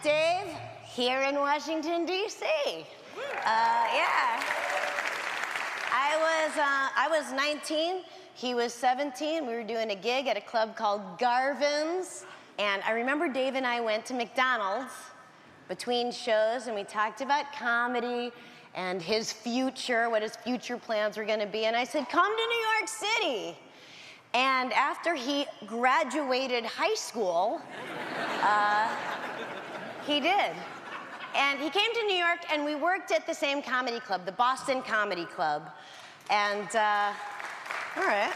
met Dave here in Washington, D.C. Yeah. I was 19, he was 17. We were doing a gig at a club called Garvin's. And I remember Dave and I went to McDonald's between shows, and we talked about comedy and his future, what his future plans were gonna be. And I said, come to New York City. And after he graduated high school, he did. And he came to New York, and we worked at the same comedy club, the Boston Comedy Club. And, all right.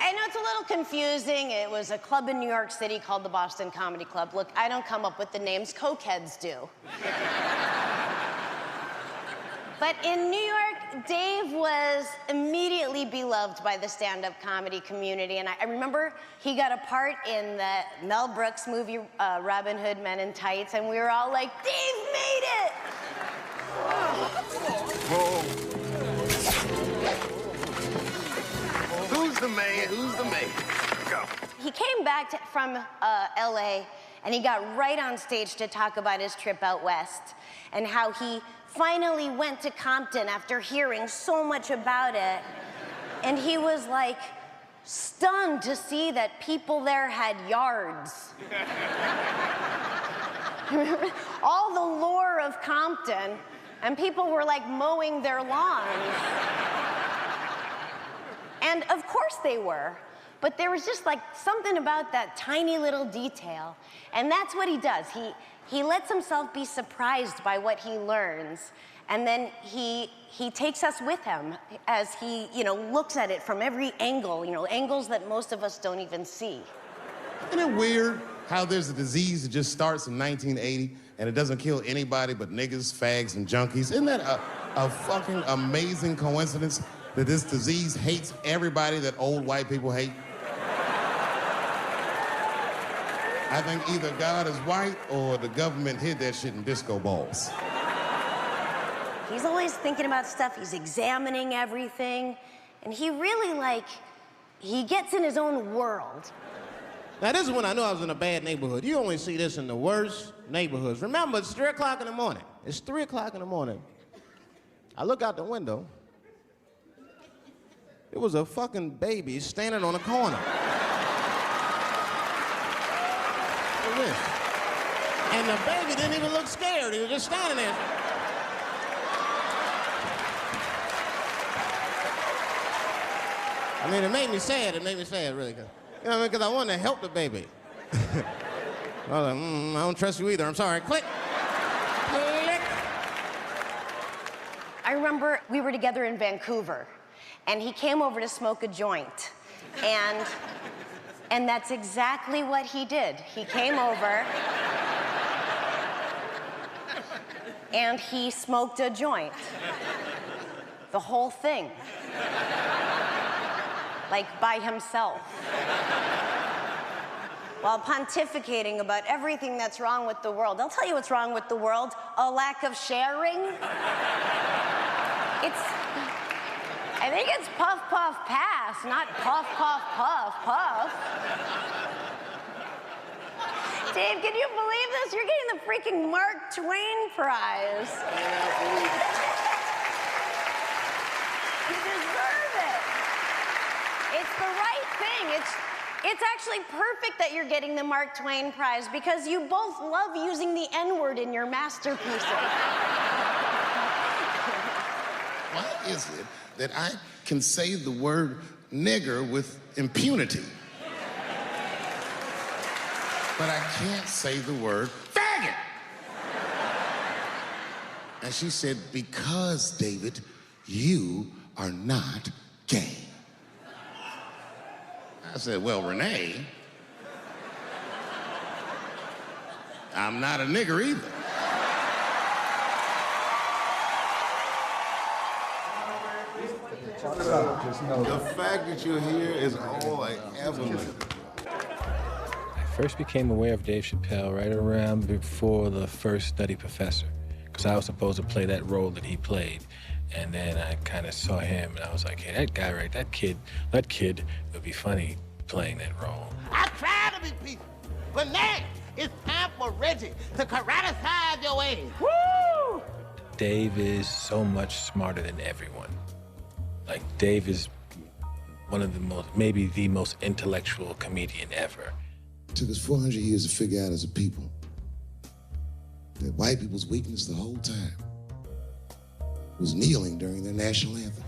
I know it's a little confusing. It was a club in New York City called the Boston Comedy Club. Look, I don't come up with the names, cokeheads do. But in New York, Dave was immediately beloved by the stand-up comedy community. And I remember he got a part in the Mel Brooks movie, Robin Hood Men in Tights, and we were all like, Dave made it! Whoa. Who's the man? Who's the man? Go. He came back from LA, and he got right on stage to talk about his trip out west and how he finally went to Compton after hearing so much about it. And he was like stunned to see that people there had yards. All the lore of Compton, and people were like mowing their lawns. And of course they were, but there was just like something about that tiny little detail. And that's what he does. He lets himself be surprised by what he learns, and then he takes us with him as he, looks at it from every angle, angles that most of us don't even see. Isn't it weird how there's a disease that just starts in 1980 and it doesn't kill anybody but niggas, fags, and junkies? Isn't that a fucking amazing coincidence that this disease hates everybody that old white people hate? I think either God is white or the government hid that shit in disco balls. He's always thinking about stuff, he's examining everything, and he really, he gets in his own world. Now, this is when I knew I was in a bad neighborhood. You only see this in the worst neighborhoods. Remember, it's 3 o'clock in the morning. It's 3 o'clock in the morning. I look out the window. It was a fucking baby standing on a corner. And the baby didn't even look scared. He was just standing there. I mean, it made me sad. It made me sad, really. Because I wanted to help the baby. I was like, I don't trust you either. I'm sorry. Click. Click. I remember we were together in Vancouver, and he came over to smoke a joint. And that's exactly what he did. He came over, and he smoked a joint. The whole thing. Like by himself. While pontificating about everything that's wrong with the world. I'll tell you what's wrong with the world. A lack of sharing. I think it's puff, puff, pass, not puff, puff, puff, puff. Dave, can you believe this? You're getting the freaking Mark Twain Prize. You deserve it. It's the right thing. It's actually perfect that you're getting the Mark Twain Prize because you both love using the N-word in your masterpieces. Why is it that I can say the word nigger with impunity, but I can't say the word faggot? And she said, because, David, you are not gay. I said, well, Renee, I'm not a nigger either. The fact that you're here is all I ever knew. I first became aware of Dave Chapelle right around before the first Nutty Professor, because I was supposed to play that role that he played. And then I kind of saw him, and I was like, hey, that guy, right, that kid would be funny playing that role. I try to be people, but now It's time for Reggie to karatecize your ass. Woo! Dave is so much smarter than everyone. Like, Dave is one of the most, maybe the most intellectual comedian ever. It took us 400 years to figure out as a people that white people's weakness the whole time was kneeling during their national anthem.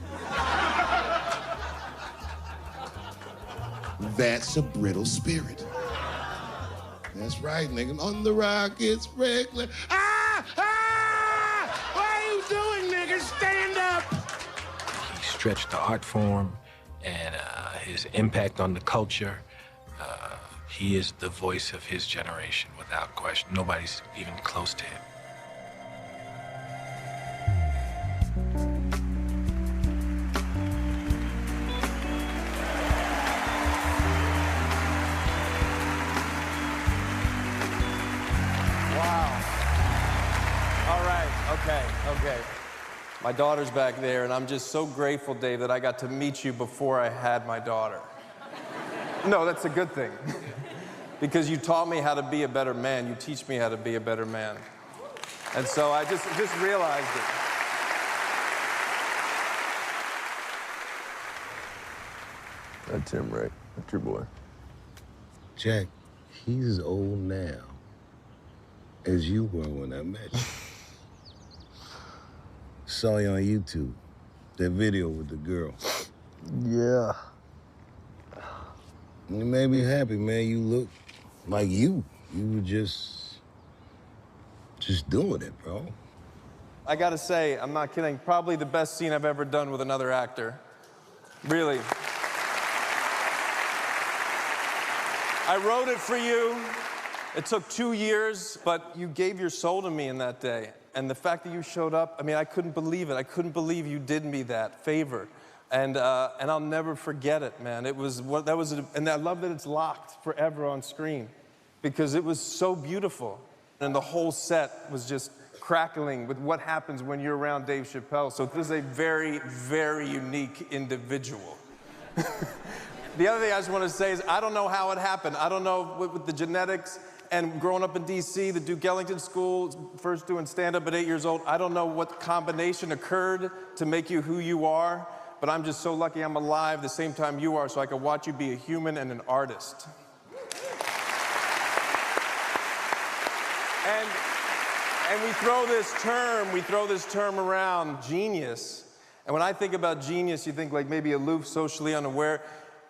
That's a brittle spirit. That's right, nigga. On the Rockets, regular. Ah! Ah! What are you doing, nigga? Stand up! He stretched the art form and his impact on the culture. He is the voice of his generation, without question. Nobody's even close to him. Wow. All right, okay. My daughter's back there, and I'm just so grateful, Dave, that I got to meet you before I had my daughter. No, that's a good thing. Because you taught me how to be a better man. You teach me how to be a better man. And so I just realized it. That's him, right? That's your boy. Jack, he's as old now as you were when I met you. Saw you on YouTube, that video with the girl. Yeah. It made me happy, man. You look like you. You were just doing it, bro. I gotta say, I'm not kidding, probably the best scene I've ever done with another actor. Really. I wrote it for you. It took 2 years, but you gave your soul to me in that day. And the fact that you showed up, I mean, I couldn't believe it. I couldn't believe you did me that favor. And I'll never forget it, man. And I love that it's locked forever on screen because it was so beautiful. And the whole set was just crackling with what happens when you're around Dave Chapelle. So this is a very, very unique individual. The other thing I just want to say is I don't know how it happened. I don't know with the genetics and growing up in DC, the Duke Ellington School, first doing stand-up at 8 years old, I don't know what combination occurred to make you who you are. But I'm just so lucky I'm alive the same time you are so I can watch you be a human and an artist. And we throw this term around, genius. And when I think about genius, you think like maybe aloof, socially unaware.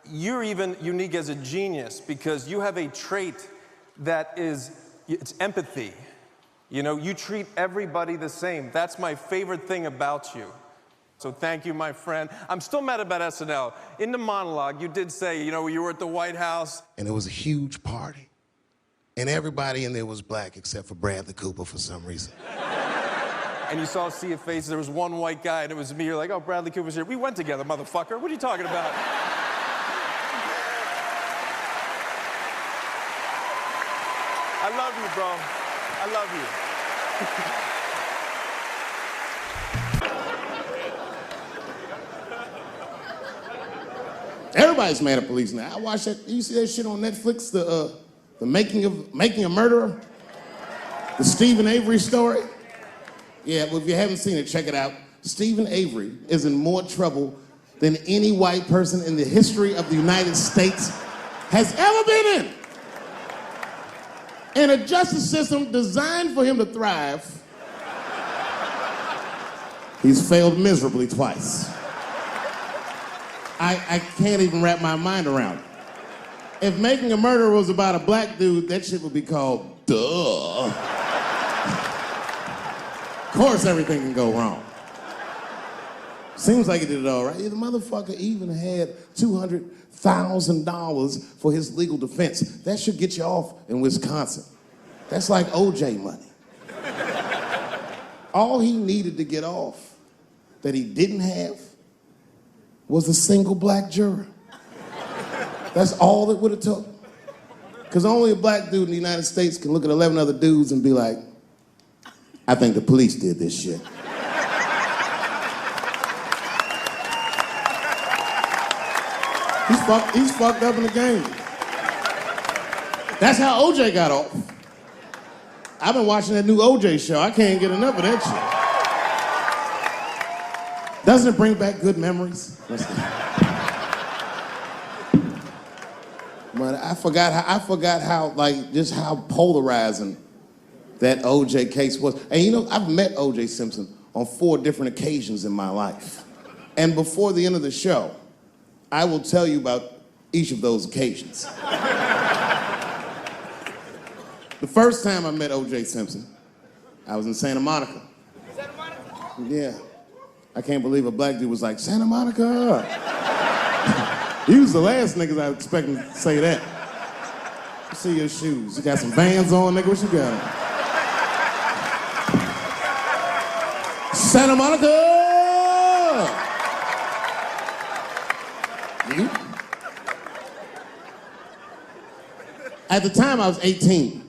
You're even unique as a genius because you have a trait that it's empathy. You know, you treat everybody the same. That's my favorite thing about you. So thank you, my friend. I'm still mad about SNL. In the monologue, you did say, you know, you were at the White House. And it was a huge party. And everybody in there was black except for Bradley Cooper for some reason. And you saw a sea of faces. There was one white guy, and it was me. You're like, oh, Bradley Cooper's here. We went together, motherfucker. What are you talking about? I love you, bro. I love you. Everybody's mad at police now. I watched that. You see that shit on Netflix? The making a murderer, the Stephen Avery story. Yeah, well, if you haven't seen it, check it out. Stephen Avery is in more trouble than any white person in the history of the United States has ever been in. In a justice system designed for him to thrive, he's failed miserably twice. I can't even wrap my mind around it. If Making a Murderer was about a black dude, that shit would be called Duh. Of course everything can go wrong. Seems like he did it all right. The motherfucker even had $200,000 for his legal defense. That should get you off in Wisconsin. That's like OJ money. All he needed to get off that he didn't have was a single black juror. That's all it would have took. Because only a black dude in the United States can look at 11 other dudes and be like, I think the police did this shit. He's fucked up in the game. That's how OJ got off. I've been watching that new OJ show. I can't get enough of that shit. Doesn't it bring back good memories? But I forgot how, like, just how polarizing that OJ case was. And you know, I've met OJ Simpson on 4 different occasions in my life. And before the end of the show, I will tell you about each of those occasions. The first time I met OJ Simpson, I was in Santa Monica. Santa Monica? Yeah. I can't believe a black dude was like, Santa Monica. He was the last niggas I was expecting to say that. Let's see your shoes. You got some Vans on, nigga? What you got on? Santa Monica! You? At the time, I was 18.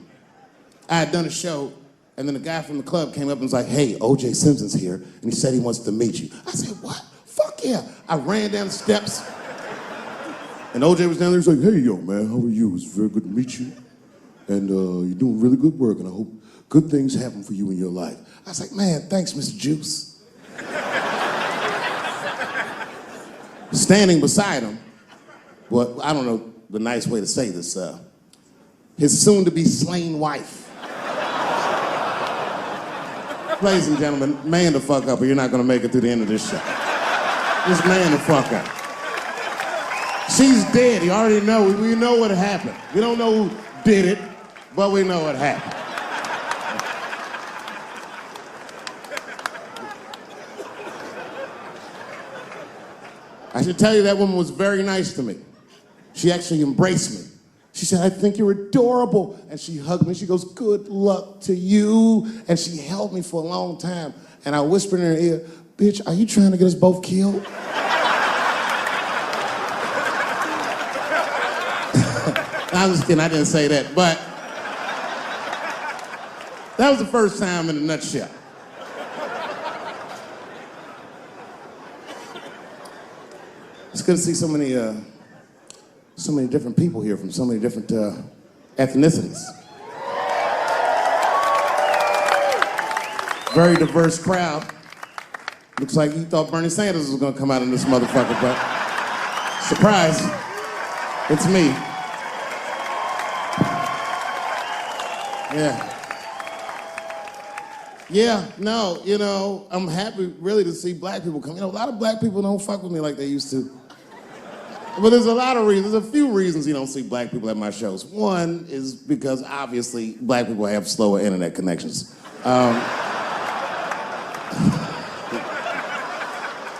I had done a show, and then a guy from the club came up and was like, hey, O.J. Simpson's here, and he said he wants to meet you. I said, what? Fuck yeah. I ran down the steps, and O.J. was down there. He was like, hey, yo, man, how are you? It's very good to meet you, and you're doing really good work, and I hope good things happen for you in your life. I was like, man, thanks, Mr. Juice. Standing beside him, well, I don't know the nice way to say this, his soon-to-be slain wife. Ladies and gentlemen, man the fuck up or you're not gonna make it through the end of this show. Just man the fuck up. She's dead, you already know. We know what happened. We don't know who did it, but we know what happened. I should tell you that woman was very nice to me. She actually embraced me. She said, I think you're adorable. And she hugged me. She goes, good luck to you. And she held me for a long time. And I whispered in her ear, bitch, are you trying to get us both killed? I was kidding, I didn't say that. But that was the first time in a nutshell. It's good to see so many different people here from so many different ethnicities. Very diverse crowd. Looks like you thought Bernie Sanders was gonna come out in this motherfucker, but surprise, it's me. Yeah. Yeah, no, you know, I'm happy really to see black people come. You know, a lot of black people don't fuck with me like they used to. But there's a lot of reasons, there's a few reasons you don't see black people at my shows. One is because obviously black people have slower internet connections.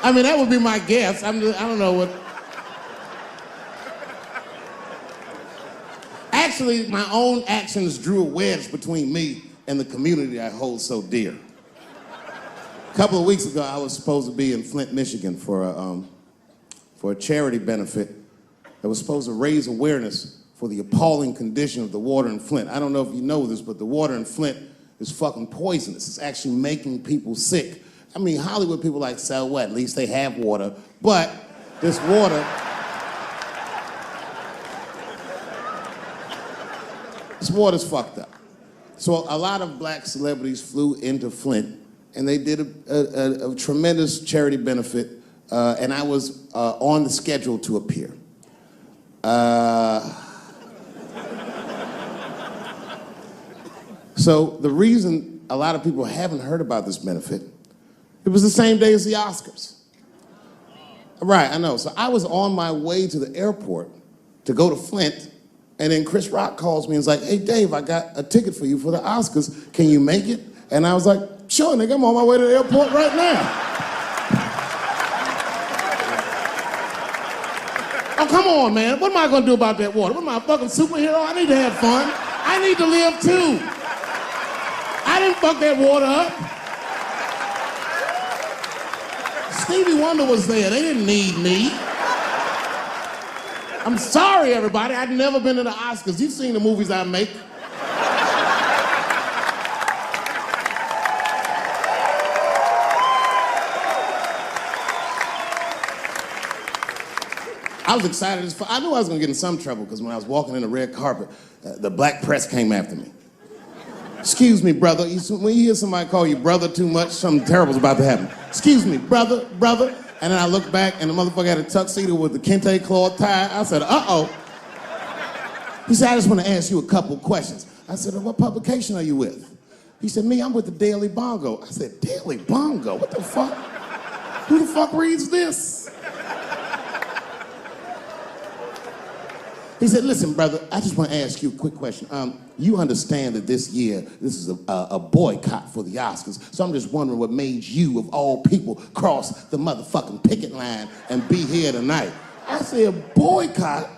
I mean, that would be my guess. I don't know what. Actually, my own actions drew a wedge between me and the community I hold so dear. A couple of weeks ago, I was supposed to be in Flint, Michigan for a charity benefit that was supposed to raise awareness for the appalling condition of the water in Flint. I don't know if you know this, but the water in Flint is fucking poisonous. It's actually making people sick. I mean, Hollywood people like, so what? At least they have water. But this water's fucked up. So a lot of black celebrities flew into Flint, and they did a tremendous charity benefit, and I was on the schedule to appear. So the reason a lot of people haven't heard about this benefit, it was the same day as the Oscars. Right, I know. So I was on my way to the airport to go to Flint, and then Chris Rock calls me and is like, hey, Dave, I got a ticket for you for the Oscars. Can you make it? And I was like, sure, nigga, I'm on my way to the airport right now. Oh, come on, man. What am I gonna do about that water? What am I, a fucking superhero? I need to have fun. I need to live too. I didn't fuck that water up. Stevie Wonder was there. They didn't need me. I'm sorry, everybody. I've never been to the Oscars. You've seen the movies I make. I was excited as fuck. I knew I was gonna get in some trouble because when I was walking in the red carpet, the black press came after me. Excuse me, brother. When you hear somebody call you brother too much, something terrible's about to happen. Excuse me, brother. And then I look back and the motherfucker had a tuxedo with the kente cloth tie. I said, uh-oh. He said, I just want to ask you a couple questions. I said, what publication are you with? He said, me, I'm with the Daily Bongo. I said, Daily Bongo? What the fuck? Who the fuck reads this? He said, listen, brother, I just want to ask you a quick question. You understand that this year, this is a boycott for the Oscars, so I'm just wondering what made you, of all people, cross the motherfucking picket line and be here tonight. I said, boycott?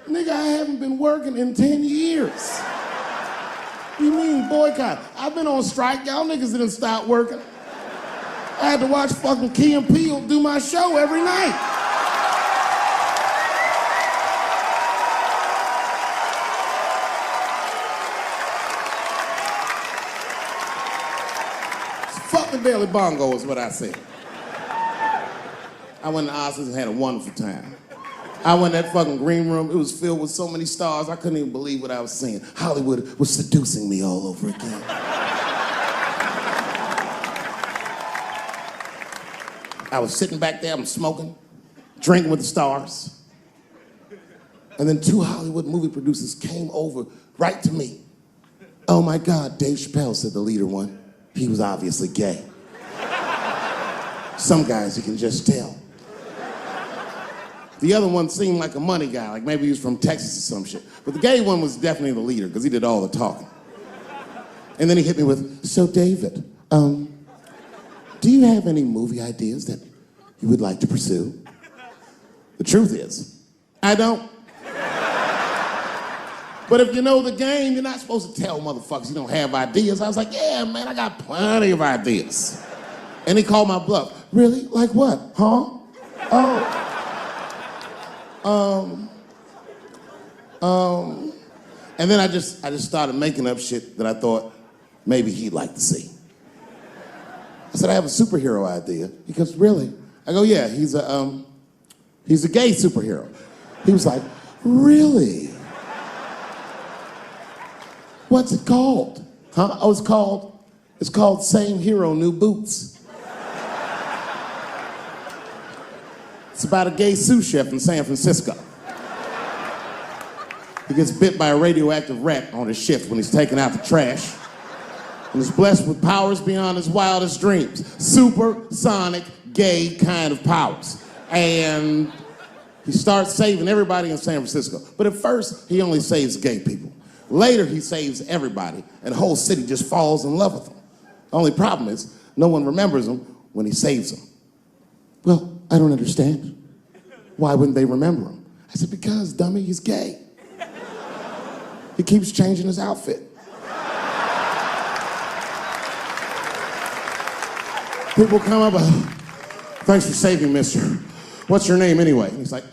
Nigga, I haven't been working in 10 years. You mean boycott? I've been on strike. Y'all niggas didn't stop working. I had to watch fucking Key and Peele do my show every night. Fuck the Daily Bongo is what I said. I went to Oscars and had a wonderful time. I went in that fucking green room. It was filled with so many stars, I couldn't even believe what I was seeing. Hollywood was seducing me all over again. I was sitting back there, I'm smoking, drinking with the stars. And then 2 Hollywood movie producers came over right to me. Oh my God, Dave Chappelle, said the leader one. He was obviously gay. Some guys you can just tell. The other one seemed like a money guy, like maybe he was from Texas or some shit. But the gay one was definitely the leader, because he did all the talking. And then he hit me with, so David, do you have any movie ideas that you would like to pursue? The truth is, I don't. But if you know the game, you're not supposed to tell motherfuckers you don't have ideas. I was like, yeah, man, I got plenty of ideas. And he called my bluff. Really? Like what? Huh? Oh. And then I just started making up shit that I thought maybe he'd like to see. I said, I have a superhero idea. He goes, really? I go, yeah, he's a gay superhero. He was like, really? What's it called? Huh? Oh, it's called Same Hero, New Boots. It's about a gay sous chef in San Francisco. He gets bit by a radioactive rat on his shift when he's taking out the trash. And is blessed with powers beyond his wildest dreams. Supersonic, gay kind of powers. And he starts saving everybody in San Francisco. But at first, he only saves gay people. Later, he saves everybody, and the whole city just falls in love with him. The only problem is, no one remembers him when he saves them. Well, I don't understand. Why wouldn't they remember him? I said, because, dummy, he's gay. He keeps changing his outfit. People come up, thanks for saving, mister. What's your name anyway? And he's like,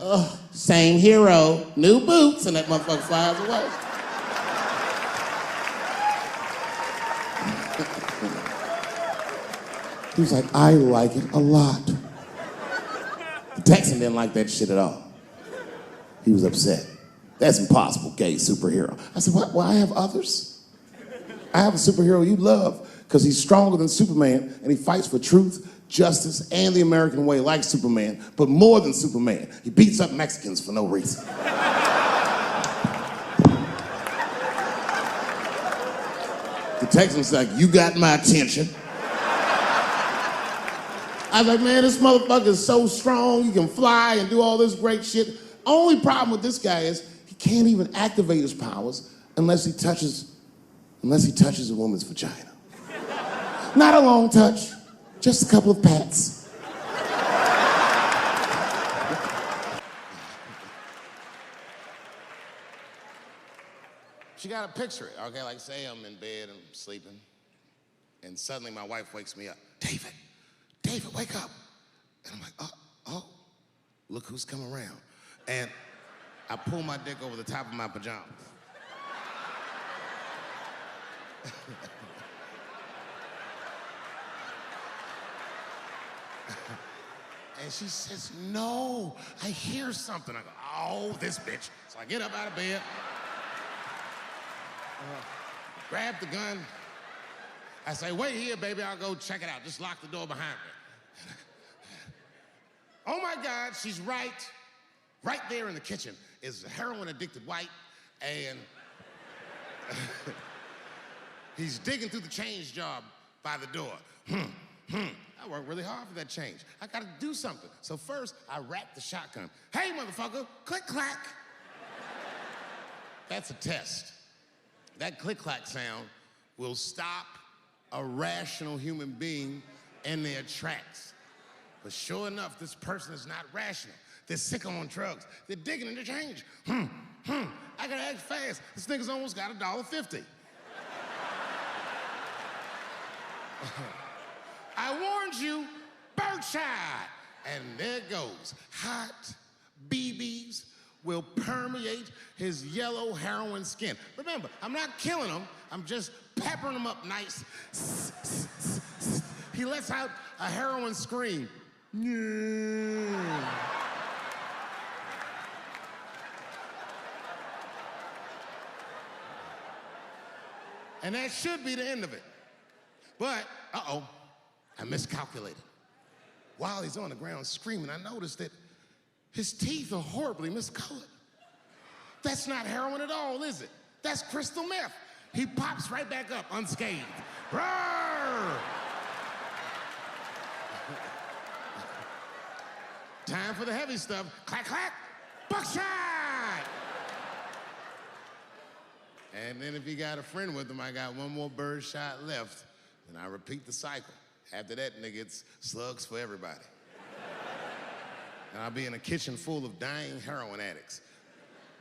same hero, new boots, and that motherfucker flies away. He was like, I like it a lot. The Texan didn't like that shit at all. He was upset. That's impossible, gay superhero. I said, what? Well, I have others. I have a superhero you love because he's stronger than Superman and he fights for truth, justice, and the American way like Superman, but more than Superman. He beats up Mexicans for no reason. The Texan's like, you got my attention. I was like, man, this motherfucker is so strong, he can fly and do all this great shit. Only problem with this guy is he can't even activate his powers unless he touches a woman's vagina. Not a long touch, just a couple of pats. She gotta picture it, okay? Like say I'm in bed and sleeping, and suddenly my wife wakes me up. David, wake up. And I'm like, oh, look who's come around. And I pull my dick over the top of my pajamas. And she says, no, I hear something. I go, oh, this bitch. So I get up out of bed. grab the gun. I say, wait here, baby, I'll go check it out. Just lock the door behind me. Oh my God, she's right there in the kitchen is a heroin-addicted white, and he's digging through the change jar by the door. I worked really hard for that change. I gotta do something. So first, I wrap the shotgun. Hey, motherfucker, click, clack. That's a test. That click, clack sound will stop a rational human being in their tracks. But sure enough, this person is not rational. They're sick on drugs. They're digging in the change. I gotta act fast. This nigga's almost got $1.50. I warned you, birdshot. And there it goes. Hot BBs will permeate his yellow heroin skin. Remember, I'm not killing him. I'm just peppering him up nice. He lets out a heroin scream. And that should be the end of it. But, uh-oh, I miscalculated. While he's on the ground screaming, I noticed that his teeth are horribly miscolored. That's not heroin at all, is it? That's crystal meth. He pops right back up unscathed. Roar! Time for the heavy stuff. Clack, clack, buckshot! And then if he got a friend with him, I got one more bird shot left, and I repeat the cycle. After that, nigga, it's slugs for everybody. And I'll be in a kitchen full of dying heroin addicts,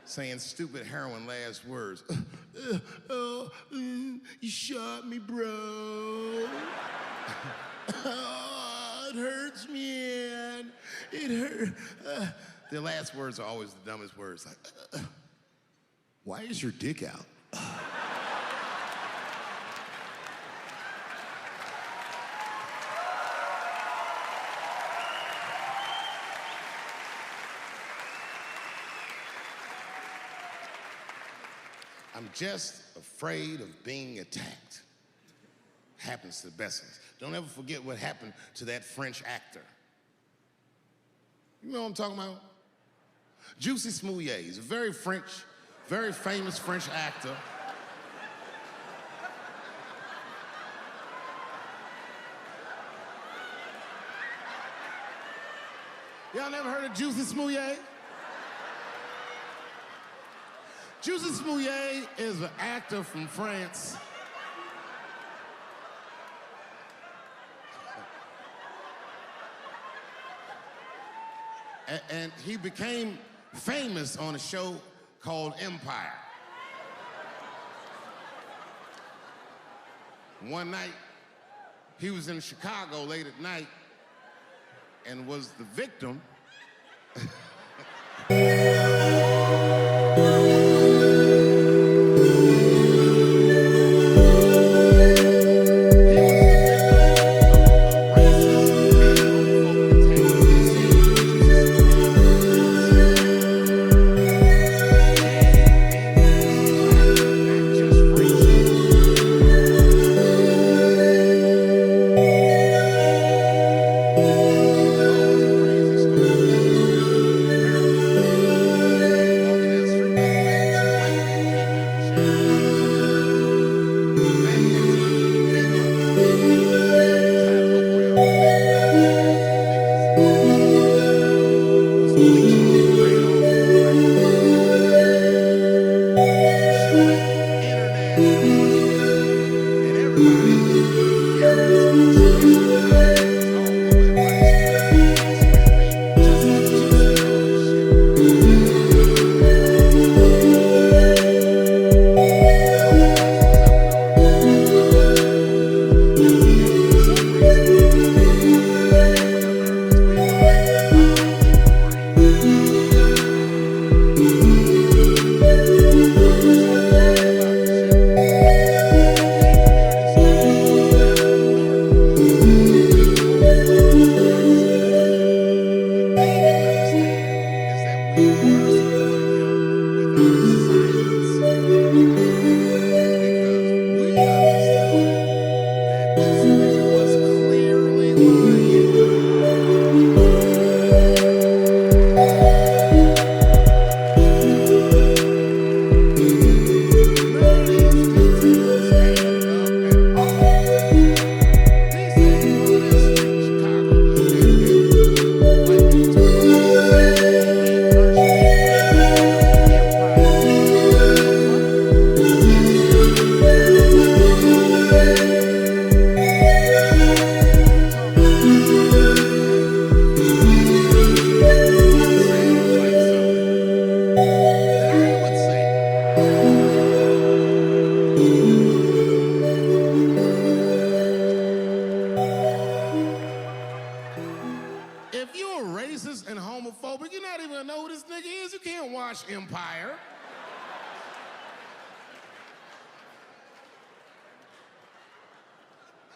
saying stupid heroin last words. You shot me, bro. Oh, it hurts, man. It hurt. Their last words are always the dumbest words. Like, why is your dick out? I'm just afraid of being attacked. Happens to the best of us. Don't ever forget what happened to that French actor. You know what I'm talking about? Juicy Smouillet. He's a very famous French actor. Y'all never heard of Juicy Smouillet? Juicy Smouillet is an actor from France. And he became famous on a show called Empire. One night, he was in Chicago late at night and was the victim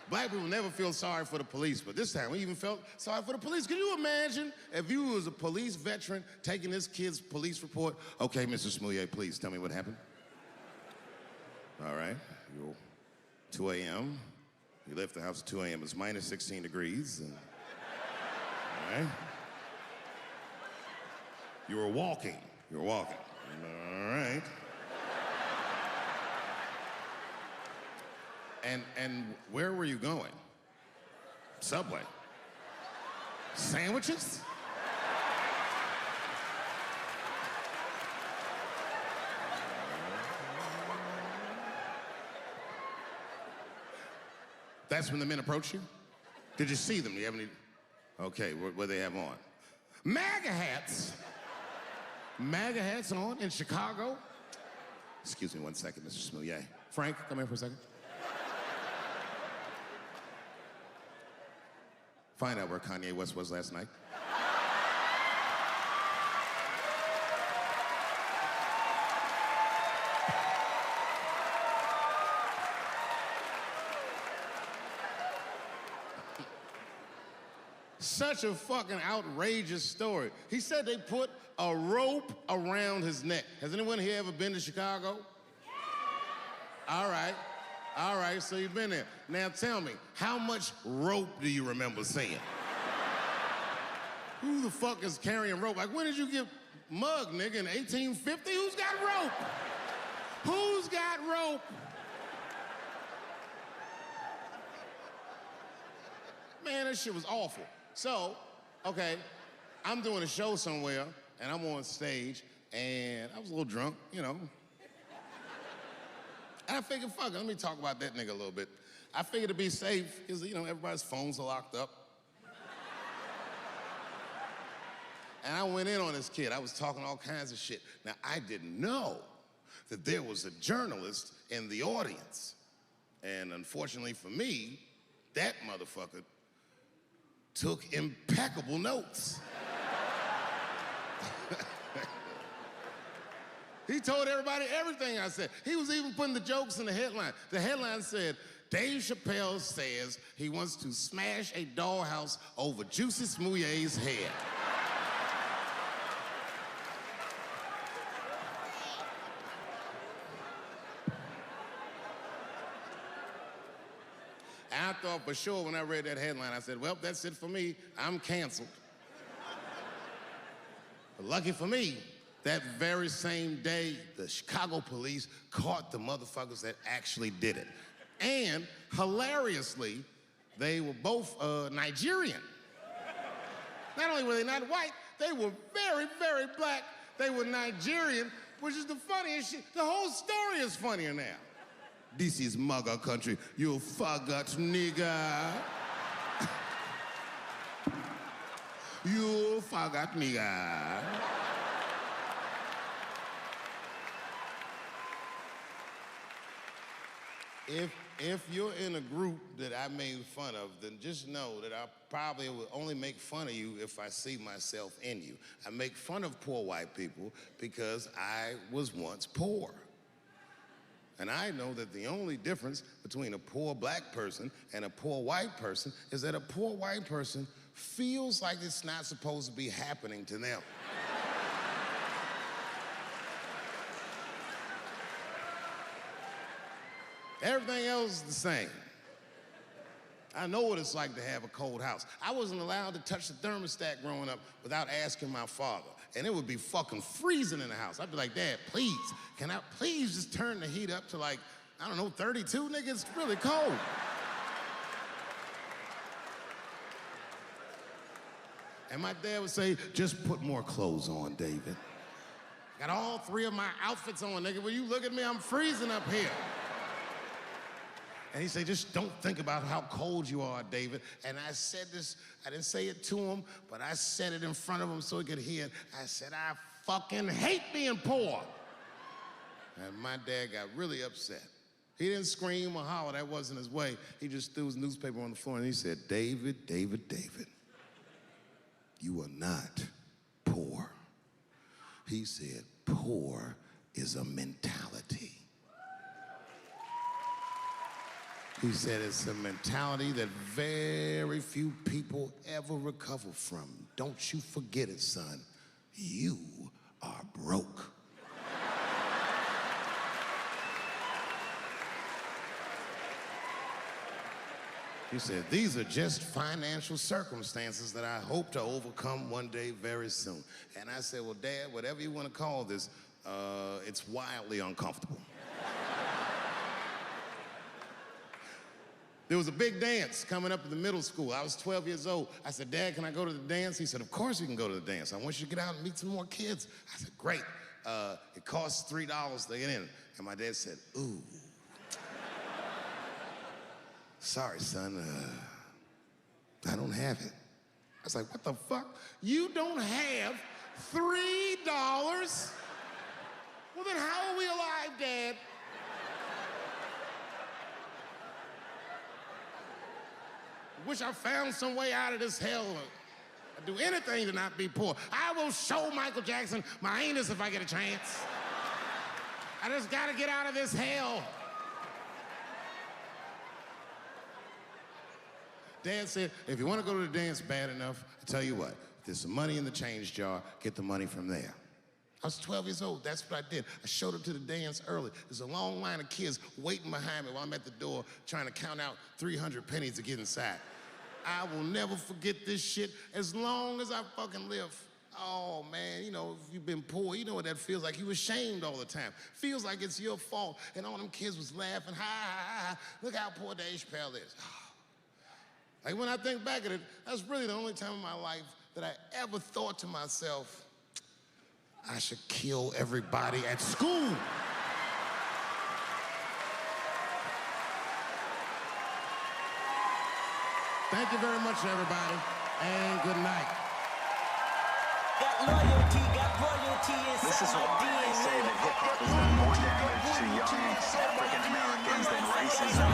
Black people never feel sorry for the police, but this time we even felt sorry for the police. Can you imagine if you was a police veteran taking this kid's police report? Okay, Mr. Smouye, please tell me what happened. All right, 2 a.m. You left the house at 2 a.m. It's minus 16 degrees. And, all right. You were walking. All right. And where were you going? Subway. Sandwiches? That's when the men approached you? Did you see them? Do you have any? Okay, what do they have on? MAGA hats. MAGA hats on in Chicago. Excuse me one second, Mr. Smouye. Frank, come here for a second. Find out where Kanye West was last night. Such a fucking outrageous story. He said they put a rope around his neck. Has anyone here ever been to Chicago? Yeah. All right, so you've been there. Now tell me, how much rope do you remember seeing? Who the fuck is carrying rope? Like, when did you get mugged, nigga, in 1850? Who's got rope? Who's got rope? Man, that shit was awful. So, okay, I'm doing a show somewhere, and I'm on stage, and I was a little drunk, you know. And I figured, fuck it, let me talk about that nigga a little bit. I figured to be safe, because, you know, everybody's phones are locked up. And I went in on this kid. I was talking all kinds of shit. Now, I didn't know that there was a journalist in the audience. And unfortunately for me, that motherfucker took impeccable notes. He told everybody everything I said. He was even putting the jokes in the headline. The headline said, Dave Chapelle says he wants to smash a dollhouse over Juicy Smouye's head. And I thought for sure when I read that headline, I said, well, that's it for me. I'm canceled. But lucky for me, that very same day, the Chicago police caught the motherfuckers that actually did it. And hilariously, they were both Nigerian. Not only were they not white, they were very, very black. They were Nigerian, which is the funniest shit. The whole story is funnier now. This is MAGA country, you faggot nigga. You faggot nigga. If you're in a group that I made fun of, then just know that I probably will only make fun of you if I see myself in you. I make fun of poor white people because I was once poor. And I know that the only difference between a poor black person and a poor white person is that a poor white person feels like it's not supposed to be happening to them. Everything else is the same. I know what it's like to have a cold house. I wasn't allowed to touch the thermostat growing up without asking my father. And it would be fucking freezing in the house. I'd be like, Dad, please, can I please just turn the heat up to like, I don't know, 32, nigga? It's really cold. And my dad would say, just put more clothes on, David. Got all three of my outfits on, nigga. When you look at me, I'm freezing up here. And he said, just don't think about how cold you are, David. And I said this, I didn't say it to him, but I said it in front of him so he could hear it. I said, I fucking hate being poor. And my dad got really upset. He didn't scream or holler, that wasn't his way. He just threw his newspaper on the floor and he said, David, David, David, you are not poor. He said, poor is a mentality. He said it's a mentality that very few people ever recover from. Don't you forget it, son. You are broke. He said, these are just financial circumstances that I hope to overcome one day very soon. And I said, well, Dad, whatever you want to call this, it's wildly uncomfortable. There was a big dance coming up in the middle school. I was 12 years old. I said, Dad, can I go to the dance? He said, of course you can go to the dance. I want you to get out and meet some more kids. I said, great. It costs $3 to get in. And my dad said, ooh. Sorry, son, I don't have it. I was like, what the fuck? You don't have $3? Well, then how are we alive, Dad? Wish I found some way out of this hell. I'd do anything to not be poor. I will show Michael Jackson my anus if I get a chance. I just gotta get out of this hell. Dad said, if you want to go to the dance bad enough, I tell you what, if there's some money in the change jar, get the money from there. I was 12 years old, that's what I did. I showed up to the dance early. There's a long line of kids waiting behind me while I'm at the door trying to count out 300 pennies to get inside. I will never forget this shit as long as I fucking live. Oh man, you know, if you've been poor, you know what that feels like. You ashamed all the time. Feels like it's your fault. And all them kids was laughing, ha, ha, ha. Look how poor Dave Chapelle is. Like when I think back at it, that's really the only time in my life that I ever thought to myself, I should kill everybody at school. Thank you very much, everybody, and good night. Got loyalty, got royalty inside. This is why they say that hip-hop has done more damage to young African Americans than racism